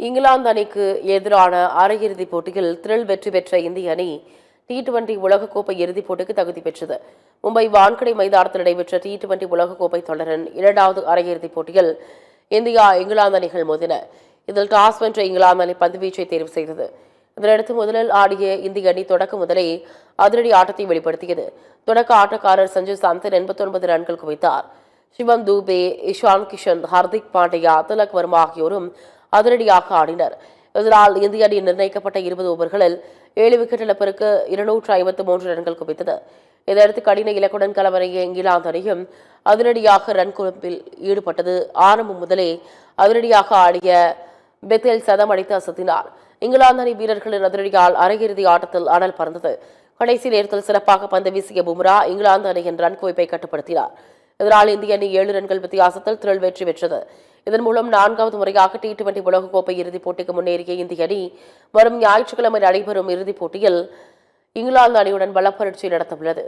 இங்கிலாந்து அணிக்கு எதிரான அரையிறுதிப் போட்டியில் த்ரில் வெற்றி பெற்ற இந்திய அணி T20 உலகக்கோப்பை இறுதிப் போட்டிக்கு தகுதி பெற்றது. மும்பை வான்கடை மைதானத்தில் நடைபெற்ற T20 உலகக்கோப்பை தொடரின் 2வது அரையிறுதிப் போட்டியில் இந்தியா இங்கிலாந்து அணிகள் மோதின. இதில் டாஸ் வென்ற இங்கிலாந்து அணி பந்துவீச்சை தேர்வு செய்தது. இதனையடுத்து முதலில் ஆடிய இந்திய அணி தொடக்க முதலே அதிரடி ஆட்டத்தை வெளிப்படுத்தியது. தொடக்க ஆட்டக்காரர் சஞ்சு சாம்சன் 89 ரன்கள் குவித்தார். சிவம் தூபே, இஷான் கிஷன், ஹர்திக் பாண்டியா, திலக் வர்மா ஆகியோரும் அதிரடியாக ஆடினர். இதனால் இந்திய அணி நிர்ணயிக்கப்பட்ட 20 ஓவர்களில் 7 விக்கெட் இழப்பிற்கு 253 ரன்கள் குவித்தது. இதையடுத்து கடின இலக்குடன் களமிறங்கிய இங்கிலாந்து அணியும் அதிரடியாக ரன் குவிப்பில் ஈடுபட்டது. ஆரம்பம் முதலே அதிரடியாக ஆடிய பெத்தேல் சதம் அடித்து அசத்தினார். இங்கிலாந்து அணி வீரர்களின் அதிரடியால் அரையிறுதி ஆட்டத்தில் அனல் பறந்தது. கடைசி நேரத்தில் சிறப்பாக பந்து வீசிய பும்ரா இங்கிலாந்து அணியின் ரன் குவிப்பை கட்டுப்படுத்தினார். இதனால் இந்திய அணி 7 ரன்கள் வித்தியாசத்தில் த்ரில் வெற்றி பெற்றது. இதன் மூலம் 4வது முறையாக T20 உலகக்கோப்பை இறுதிப் போட்டிக்கு முன்னேறிய இந்திய அணி வரும் ஞாயிற்றுக்கிழமை நடைபெறும் இறுதிப் போட்டியில் இங்கிலாந்து அணியுடன் பலப்பரீட்சை நடத்தவுள்ளது.